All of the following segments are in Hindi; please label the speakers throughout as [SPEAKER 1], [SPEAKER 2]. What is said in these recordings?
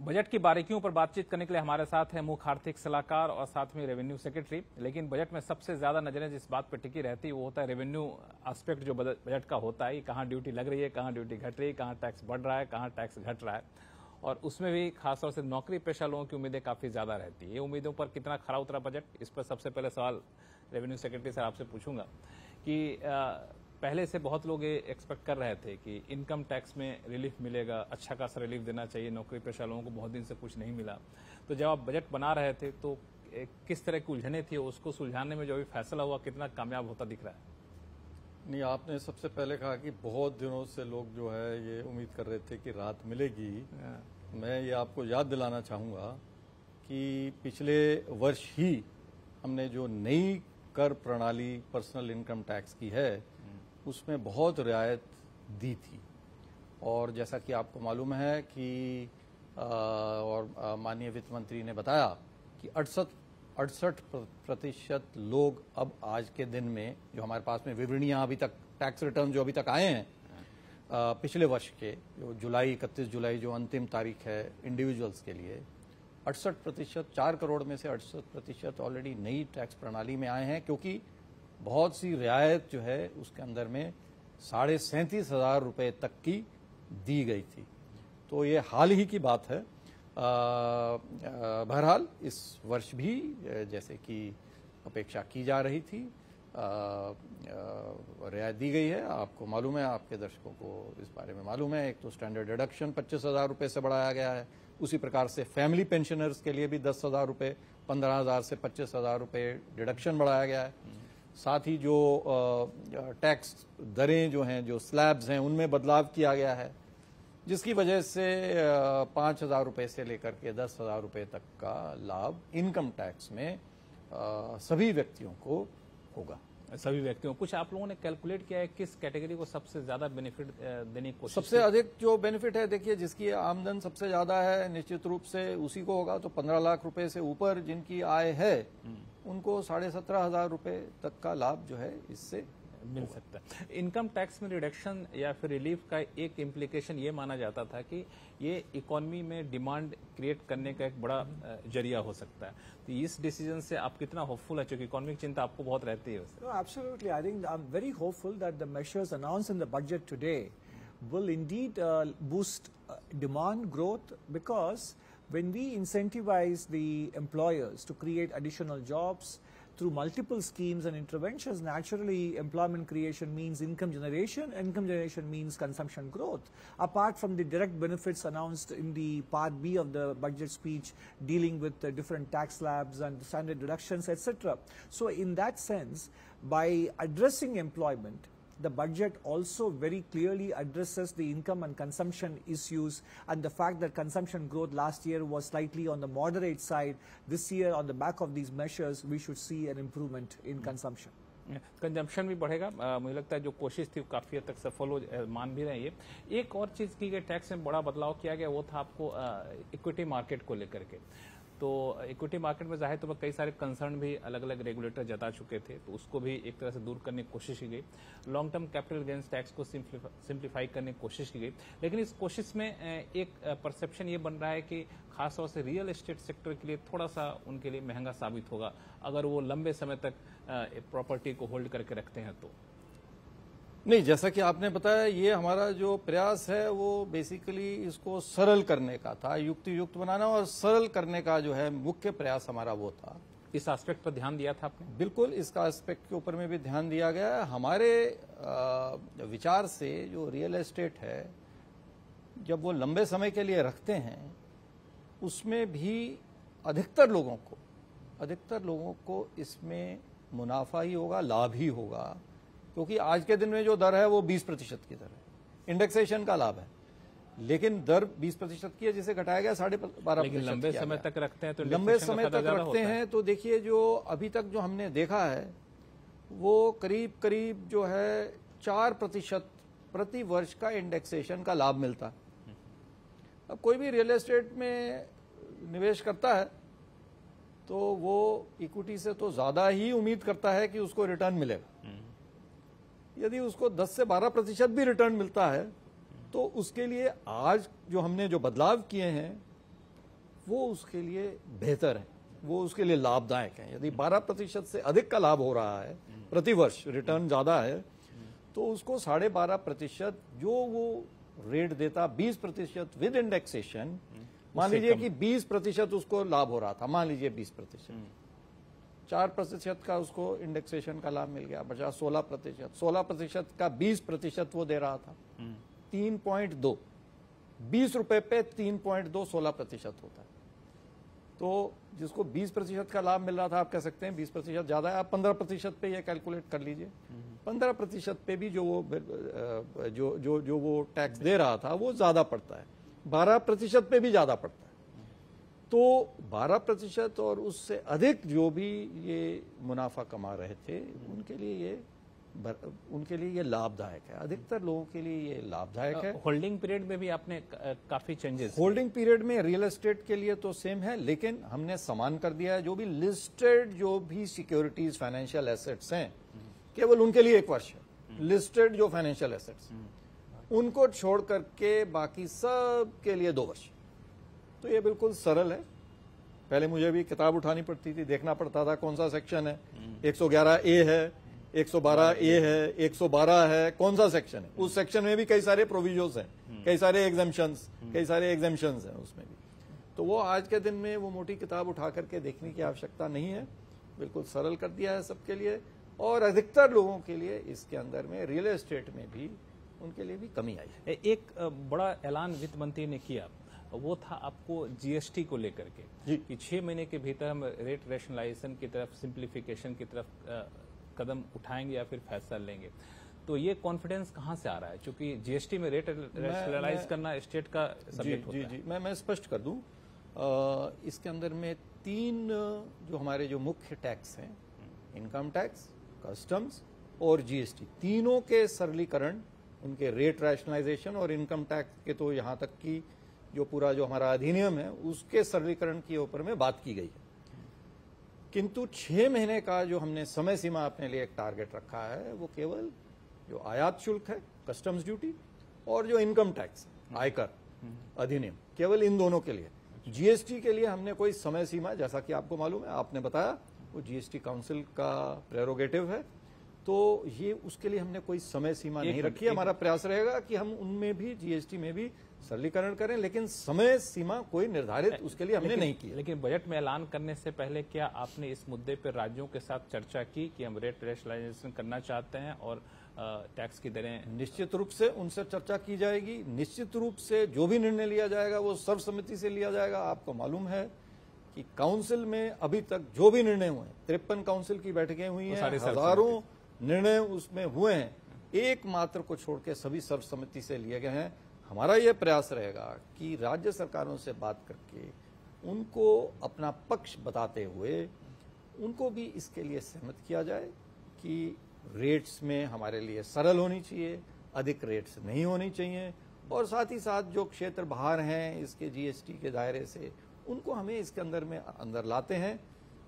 [SPEAKER 1] बजट की बारीकियों पर बातचीत करने के लिए हमारे साथ हैं मुख्य आर्थिक सलाहकार और साथ में रेवेन्यू सेक्रेटरी। लेकिन बजट में सबसे ज्यादा नजरें जिस बात पर टिकी रहती है वो होता है रेवेन्यू एस्पेक्ट जो बजट का होता है। कहाँ ड्यूटी लग रही है, कहाँ ड्यूटी घट रही है, कहाँ टैक्स बढ़ रहा है, कहाँ टैक्स घट रहा है। और उसमें भी खासतौर से नौकरी पेशा लोगों की उम्मीदें काफी ज्यादा रहती है। ये उम्मीदों पर कितना खरा उतरा बजट, इस पर सबसे पहले सवाल रेवेन्यू सेक्रेटरी साहब आपसे पूछूंगा कि पहले से बहुत लोग ये एक्सपेक्ट कर रहे थे कि इनकम टैक्स में रिलीफ मिलेगा, अच्छा खासा रिलीफ देना चाहिए, नौकरी पेशा लोगों को बहुत दिन से कुछ नहीं मिला। तो जब आप बजट बना रहे थे तो किस तरह की उलझने थी, उसको सुलझाने में जो अभी फैसला हुआ कितना कामयाब होता दिख रहा है?
[SPEAKER 2] नहीं, आपने सबसे पहले कहा कि बहुत दिनों से लोग जो है ये उम्मीद कर रहे थे कि राहत मिलेगी। मैं ये आपको याद दिलाना चाहूँगा कि पिछले वर्ष ही हमने जो नई कर प्रणाली पर्सनल इनकम टैक्स की है उसमें बहुत रियायत दी थी। और जैसा कि आपको मालूम है कि और माननीय वित्त मंत्री ने बताया कि 68% लोग अब आज के दिन में जो हमारे पास में विवरणियां अभी तक टैक्स रिटर्न जो अभी तक आए हैं पिछले वर्ष के जो 31 जुलाई जो अंतिम तारीख है इंडिविजुअल्स के लिए, 68%, 4 करोड़ में से 68% ऑलरेडी नई टैक्स प्रणाली में आए हैं, क्योंकि बहुत सी रियायत जो है उसके अंदर में 37,500 रुपए तक की दी गई थी। तो ये हाल ही की बात है। बहरहाल इस वर्ष भी जैसे कि अपेक्षा की जा रही थी रियायत दी गई है। आपको मालूम है, आपके दर्शकों को इस बारे में मालूम है, एक तो स्टैंडर्ड डिडक्शन 25,000 रुपए से बढ़ाया गया है। उसी प्रकार से फैमिली पेंशनर्स के लिए भी 10,000 रुपए, 15,000 से 25,000 रुपए डिडक्शन बढ़ाया गया है। साथ ही जो टैक्स दरें जो हैं, जो स्लैब्स हैं, उनमें बदलाव किया गया है, जिसकी वजह से 5,000 रुपए से लेकर के 10,000 रुपए तक का लाभ इनकम टैक्स में सभी व्यक्तियों को होगा।
[SPEAKER 1] सभी व्यक्तियों, कुछ आप लोगों ने कैलकुलेट किया है किस कैटेगरी को सबसे ज्यादा बेनिफिट देने की कोशिश?
[SPEAKER 2] सबसे अधिक जो बेनिफिट है, देखिए, जिसकी आमदन सबसे ज्यादा है निश्चित रूप से उसी को होगा। तो 15 लाख रुपए से ऊपर जिनकी आय है उनको 17,500 रुपए तक का लाभ जो है इससे
[SPEAKER 1] मिल सकता है। इनकम टैक्स में रिडक्शन या फिर रिलीफ का एक इम्प्लीकेशन ये माना जाता था कि ये इकोनॉमी में डिमांड क्रिएट करने का एक बड़ा जरिया हो सकता है। तो इस डिसीजन से आप कितना होपफुल है, क्योंकि इकोनॉमिक चिंता आपको बहुत रहती है?
[SPEAKER 3] Absolutely, I think I'm very hopeful that the measures announced in the budget today will indeed boost demand growth, because when we incentivize the employers to create additional jobs through multiple schemes and interventions, naturally employment creation means income generation. Income generation means consumption growth. Apart from the direct benefits announced in the Part B of the budget speech dealing with the different tax slabs and standard deductions, etc. So in that sense, by addressing employment, the budget also very clearly addresses the income and consumption issues, and the fact that consumption growth last year was slightly on the moderate side. This year, on the back of these measures, we should see an improvement in consumption.
[SPEAKER 1] Consumption भी बढ़ेगा। मुझे लगता है जो कोशिश थी वो काफी हद तक सफल हो, मान भी रही है। एक और चीज की गई, टैक्स में बड़ा बदलाव किया गया, वो था आपको इक्विटी मार्केट को लेकर के। तो इक्विटी मार्केट में जाहिर तौर पर कई सारे कंसर्न भी अलग अलग रेगुलेटर जता चुके थे, तो उसको भी एक तरह से दूर करने की कोशिश की गई। Long term capital gains tax को सिंप्लीफाई करने की कोशिश की गई। लेकिन इस कोशिश में एक परसेप्शन ये बन रहा है कि खासतौर से रियल एस्टेट सेक्टर के लिए थोड़ा सा उनके लिए महंगा साबित होगा अगर वो लंबे समय तक प्रॉपर्टी को होल्ड करके रखते हैं तो।
[SPEAKER 2] नहीं, जैसा कि आपने बताया, ये हमारा जो प्रयास है वो बेसिकली इसको सरल करने का था, युक्ति युक्त बनाना और सरल करने का जो है मुख्य प्रयास हमारा वो था।
[SPEAKER 1] इस एस्पेक्ट पर ध्यान दिया था आपने?
[SPEAKER 2] बिल्कुल, इसका एस्पेक्ट के ऊपर में भी ध्यान दिया गया है। हमारे विचार से जो रियल एस्टेट है, जब वो लंबे समय के लिए रखते हैं, उसमें भी अधिकतर लोगों को इसमें मुनाफा ही होगा, लाभ ही होगा, क्योंकि आज के दिन में जो दर है वो 20% की दर है। इंडेक्सेशन का लाभ है, लेकिन दर 20% की है, जिसे घटाया गया 12.5%।
[SPEAKER 1] लेकिन लंबे समय तक रखते हैं तो
[SPEAKER 2] लंबे समय तक रखते हैं तो देखिए, जो अभी तक जो हमने देखा है वो करीब करीब जो है 4% प्रति वर्ष का इंडेक्सेशन का लाभ मिलता है। अब कोई भी रियल एस्टेट में निवेश करता है तो वो इक्विटी से तो ज्यादा ही उम्मीद करता है कि उसको रिटर्न मिलेगा। यदि उसको 10 से 12% भी रिटर्न मिलता है तो उसके लिए आज जो हमने जो बदलाव किए हैं वो उसके लिए बेहतर है, वो उसके लिए लाभदायक है। यदि 12% से अधिक का लाभ हो रहा है प्रति वर्ष, रिटर्न ज्यादा है, तो उसको 12.5% जो वो रेट देता 20% विद इंडेक्सेशन, मान लीजिए कि 20% उसको लाभ हो रहा था, मान लीजिए 20%, 4% का उसको इंडेक्सेशन का लाभ मिल गया, बचा 16%, 16% का 20% वो दे रहा था, 3.2, 20 रुपए पे 3.2 16% होता है। तो जिसको 20% का लाभ मिल रहा था, आप कह सकते हैं 20% ज्यादा है, आप 15% पे ये कैलकुलेट कर लीजिए। 15% पे भी जो वो टैक्स दे रहा था वो ज्यादा पड़ता है, 12% पे भी ज्यादा पड़ता है। तो 12% और उससे अधिक जो भी ये मुनाफा कमा रहे थे उनके लिए ये लाभदायक है, अधिकतर लोगों के लिए ये लाभदायक है।
[SPEAKER 1] होल्डिंग पीरियड में भी आपने काफी चेंजेस,
[SPEAKER 2] होल्डिंग पीरियड में रियल एस्टेट के लिए तो सेम है, लेकिन हमने समान कर दिया है। जो भी लिस्टेड जो भी सिक्योरिटीज फाइनेंशियल एसेट्स हैं, केवल उनके लिए 1 वर्ष है। लिस्टेड जो फाइनेंशियल एसेट्स उनको छोड़ करके बाकी सब के लिए 2 वर्ष। तो ये बिल्कुल सरल है। पहले मुझे भी किताब उठानी पड़ती थी, देखना पड़ता था कौन सा सेक्शन है, 111A है, 112A है, 112 है, कौन सा सेक्शन है। उस सेक्शन में भी कई सारे प्रोविजन्स हैं, कई सारे एग्जेम्पशंस हैं उसमें भी। तो वो आज के दिन में वो मोटी किताब उठा करके देखने की आवश्यकता नहीं है, बिल्कुल सरल कर दिया है सबके लिए। और अधिकतर लोगों के लिए इसके अंदर में रियल एस्टेट में भी उनके लिए भी कमी आई है।
[SPEAKER 1] एक बड़ा ऐलान वित्त मंत्री ने किया, वो था आपको जीएसटी को लेकर के कि 6 महीने के भीतर हम रेट रैशनलाइजेशन की तरफ, सिंप्लीफिकेशन की तरफ कदम उठाएंगे या फिर फैसला लेंगे। तो ये कॉन्फिडेंस कहाँ से आ रहा है, क्योंकि जीएसटी में रेट रैशनलाइज करना स्टेट का सब्जेक्ट होता है।
[SPEAKER 2] जी, मैं स्पष्ट कर दूं, इसके अंदर में 3 जो हमारे जो मुख्य टैक्स हैं, इनकम टैक्स, कस्टम्स और जीएसटी, तीनों के सरलीकरण, उनके रेट रैशनलाइजेशन और इनकम टैक्स के तो यहां तक कि जो पूरा जो हमारा अधिनियम है उसके सरलीकरण के ऊपर में बात की गई है। किंतु 6 महीने का जो हमने समय सीमा अपने लिए एक टारगेट रखा है, वो केवल जो आयात शुल्क है, कस्टम्स ड्यूटी, और जो इनकम टैक्स, आयकर अधिनियम, केवल इन दोनों के लिए। जीएसटी के लिए हमने कोई समय सीमा, जैसा कि आपको मालूम है, आपने बताया, वो जीएसटी काउंसिल का प्रेरोगेटिव है, तो ये उसके लिए हमने कोई समय सीमा नहीं रखी है। हमारा प्रयास रहेगा कि हम उनमें भी, जीएसटी में भी सरलीकरण करें, लेकिन समय सीमा कोई निर्धारित उसके लिए हमने नहीं की।
[SPEAKER 1] लेकिन बजट में ऐलान करने से पहले क्या आपने इस मुद्दे पर राज्यों के साथ चर्चा की कि हम रेट रैशनलाइजेशन करना चाहते हैं और टैक्स की दरें?
[SPEAKER 2] निश्चित रूप से उनसे चर्चा की जाएगी। निश्चित रूप से जो भी निर्णय लिया जाएगा वो सर्वसम्मति से लिया जाएगा। आपको मालूम है कि काउंसिल में अभी तक जो भी निर्णय हुए, 53 काउंसिल की बैठकें हुई हैं, हजारों निर्णय उसमें हुए हैं, एकमात्र को छोड़ के सभी सर्वसम्मति से लिए गए हैं। हमारा यह प्रयास रहेगा कि राज्य सरकारों से बात करके उनको अपना पक्ष बताते हुए उनको भी इसके लिए सहमत किया जाए कि रेट्स में हमारे लिए सरल होनी चाहिए, अधिक रेट्स नहीं होनी चाहिए, और साथ ही साथ जो क्षेत्र बाहर हैं इसके जीएसटी के दायरे से, उनको हमें इसके अंदर लाते हैं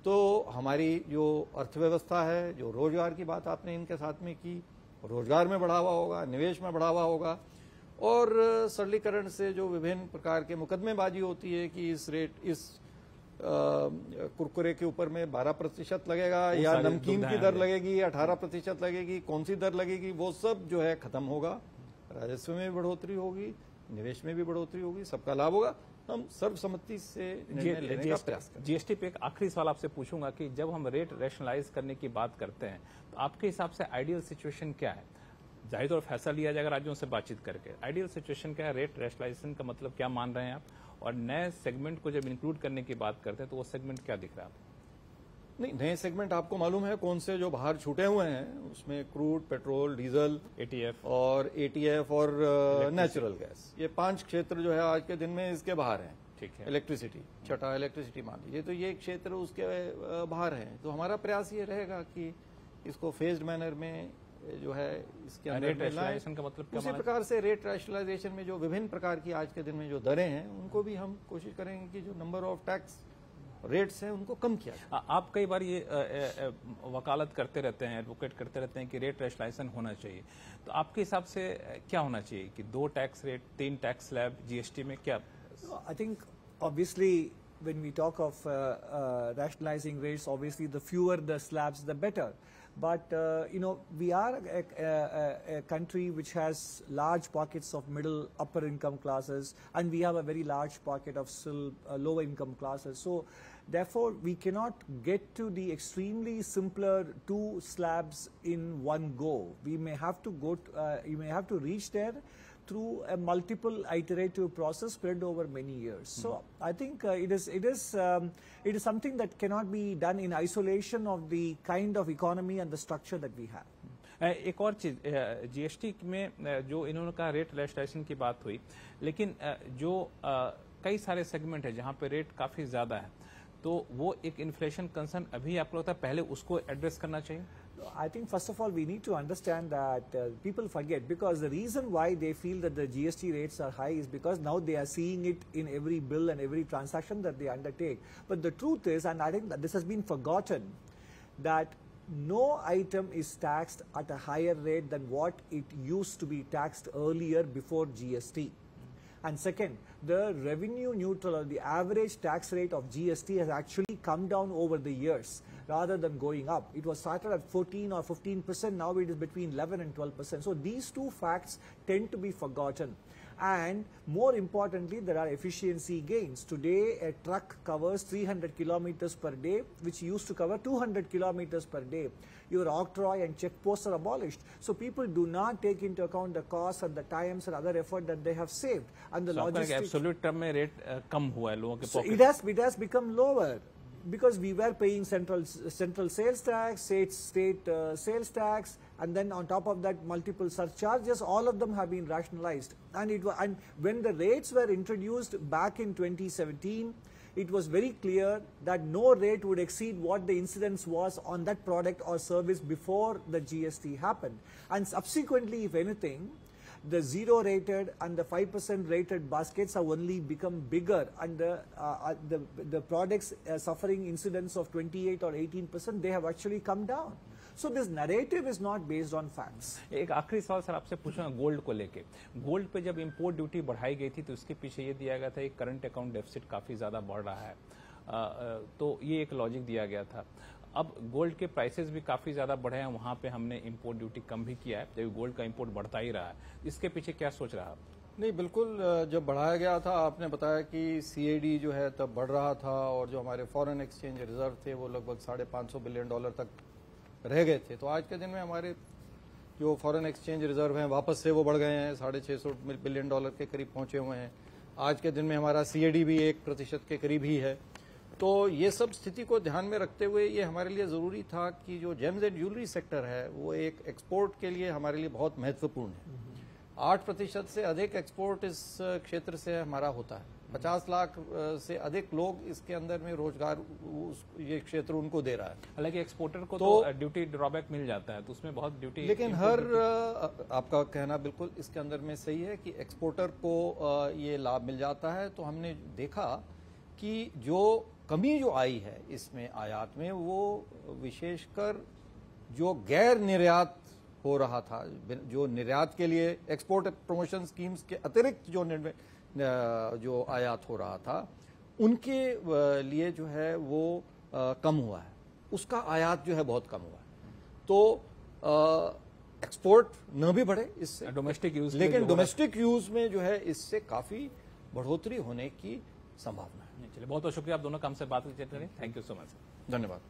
[SPEAKER 2] तो हमारी जो अर्थव्यवस्था है, जो रोजगार की बात आपने इनके साथ में की, रोजगार में बढ़ावा होगा, निवेश में बढ़ावा होगा, और सरलीकरण से जो विभिन्न प्रकार के मुकदमेबाजी होती है कि इस कुरकुरे के ऊपर में 12% लगेगा या नमकीन की दर लगेगी या 18% लगेगी, कौन सी दर लगेगी, वो सब जो है खत्म होगा। राजस्व में भी बढ़ोतरी होगी, निवेश में भी बढ़ोतरी होगी, सबका लाभ होगा। हम सर्वसम्मति से निर्णय लेने का प्रयास करें।
[SPEAKER 1] जीएसटी पे एक आखिरी सवाल आपसे पूछूंगा कि जब हम रेट रैशनलाइज करने की बात करते हैं तो आपके हिसाब से आइडियल सिचुएशन क्या है? जाहिर तौर फैसला लिया जाएगा राज्यों से बातचीत करके। आइडियल सिचुएशन क्या है? रेट रैशनलाइजेशन का मतलब क्या मान रहे हैं आप? और नए सेगमेंट को जब इंक्लूड करने की बात करते हैं तो वो सेगमेंट क्या दिख रहा है आपको?
[SPEAKER 2] नहीं, नए सेगमेंट आपको मालूम है कौन से जो बाहर छूटे हुए हैं, उसमें क्रूड, पेट्रोल, डीजल, एटीएफ और नेचुरल गैस, ये 5 क्षेत्र जो है आज के दिन में इसके बाहर हैं।
[SPEAKER 1] ठीक है।
[SPEAKER 2] इलेक्ट्रिसिटी, छठा इलेक्ट्रिसिटी मान लीजिए, तो ये क्षेत्र उसके बाहर हैं। तो हमारा प्रयास ये रहेगा कि इसको फेज्ड मैनर में जो है इसके अंदर
[SPEAKER 1] रेट रैशनलाइजेशन का मतलब क्या?
[SPEAKER 2] उसी प्रकार से रेट रैशनलाइजेशन में जो विभिन्न प्रकार की आज के दिन में जो दरें हैं, उनको भी हम कोशिश करेंगे कि जो नंबर ऑफ टैक्स रेट्स हैं उनको कम किया जाए।
[SPEAKER 1] आप कई बार ये वकालत करते रहते हैं, एडवोकेट करते रहते हैं कि रेट रैशनलाइजेशन होना चाहिए, तो आपके हिसाब से क्या होना चाहिए कि 2 tax rate, 3 tax slab GST में क्या?
[SPEAKER 3] I think obviously when we talk of rationalizing rates, obviously the fewer the slabs, the better. But we are a country which has large pockets of middle, upper income classes, and we have a very large pocket of still lower income classes. So therefore, we cannot get to the extremely simpler 2 slabs in one go. We may have to go. You may have to reach there through a multiple iterative process spread over many years. So I think it is something that cannot be done in isolation of the kind of economy and the structure that we have.
[SPEAKER 1] एक और चीज, जीएसटी में जो इन्होंने कहा रेट रजिस्ट्रेशन की बात हुई, लेकिन जो कई सारे सेगमेंट है जहां पे रेट काफी ज्यादा है, तो वो एक इन्फ्लेशन कंसर्न अभी आपको लगता है पहले उसको एड्रेस करना चाहिए?
[SPEAKER 3] I think first of all we need to understand that people forget, because the reason why they feel that the GST rates are high is because now they are seeing it in every bill and every transaction that they undertake. But the truth is, and I think that this has been forgotten, that no item is taxed at a higher rate than what it used to be taxed earlier before GST. And second, the revenue neutral or the average tax rate of GST has actually come down over the years rather than going up. It was started at 14 or 15%, now it is between 11 and 12%. So these two facts tend to be forgotten. And more importantly, there are efficiency gains. Today, a truck covers 300 kilometers per day, which used to cover 200 kilometers per day. Your octroi and check posts are abolished. So people do not take into account the costs and the times and other effort that they have saved. And the logistics.
[SPEAKER 1] Absolute term में rate कम हुआ है लोगों के
[SPEAKER 3] So
[SPEAKER 1] pocket.
[SPEAKER 3] it has become lower, because we were paying central sales tax, state sales tax, and then on top of that multiple surcharges. All of them have been rationalized, and when the rates were introduced back in 2017, it was very clear that no rate would exceed what the incidence was on that product or service before the GST happened. And subsequently, if anything, the 0 rated and the 5% rated baskets have only become bigger, and the products suffering incidence of 28 or 18%, they have actually come down. So this narrative is not based on facts.
[SPEAKER 1] एक आखिरी सवाल सर आपसे पूछूंगा गोल्ड को लेके। गोल्ड पे जब इंपोर्ट ड्यूटी बढ़ाई गई थी तो इसके पीछे ये दिया गया था कि करंट अकाउंट डेफिसिट काफी ज्यादा बढ़ रहा है, तो ये एक लॉजिक दिया गया था। अब गोल्ड के प्राइसेस भी काफी ज्यादा बढ़े हैं, वहां पे हमने इंपोर्ट ड्यूटी कम भी किया है, जबकि गोल्ड का इंपोर्ट बढ़ता ही रहा है। इसके पीछे क्या सोच रहा है?
[SPEAKER 2] नहीं, बिल्कुल, जब बढ़ाया गया था आपने बताया कि सीएडी जो है तब बढ़ रहा था, और जो हमारे फॉरेन एक्सचेंज रिजर्व थे वो लगभग $550 बिलियन तक रह गए थे। तो आज के दिन में हमारे जो फॉरेन एक्सचेंज रिजर्व हैं वापस से वो बढ़ गए हैं, $650 बिलियन के करीब पहुंचे हुए हैं। आज के दिन में हमारा सीएडी भी 1% के करीब ही है। तो ये सब स्थिति को ध्यान में रखते हुए ये हमारे लिए ज़रूरी था कि जो जेम्स एंड ज्वेलरी सेक्टर है वो एक एक्सपोर्ट के लिए हमारे लिए बहुत महत्वपूर्ण है। 8% से अधिक एक्सपोर्ट इस क्षेत्र से हमारा होता है। 50 लाख से अधिक लोग इसके अंदर में रोजगार ये क्षेत्र उनको दे रहा है।
[SPEAKER 1] हालांकि एक्सपोर्टर को तो ड्यूटी ड्रॉबैक मिल जाता है, तो उसमें बहुत ड्यूटी,
[SPEAKER 2] लेकिन आपका कहना बिल्कुल इसके अंदर में सही है कि एक्सपोर्टर को ये लाभ मिल जाता है। तो हमने देखा कि जो कमी जो आई है इसमें आयात में, वो विशेषकर जो गैर निर्यात हो रहा था, जो निर्यात के लिए एक्सपोर्ट प्रमोशन स्कीम्स के अतिरिक्त जो आयात हो रहा था उनके लिए जो है वो कम हुआ है, उसका आयात जो है बहुत कम हुआ है। तो एक्सपोर्ट न भी बढ़े इससे
[SPEAKER 1] डोमेस्टिक यूज,
[SPEAKER 2] लेकिन डोमेस्टिक यूज में जो है इससे काफी बढ़ोतरी होने की संभावना है।
[SPEAKER 1] चलिए, बहुत बहुत शुक्रिया, आप दोनों काम से बात करें। Thank you so much.
[SPEAKER 2] धन्यवाद।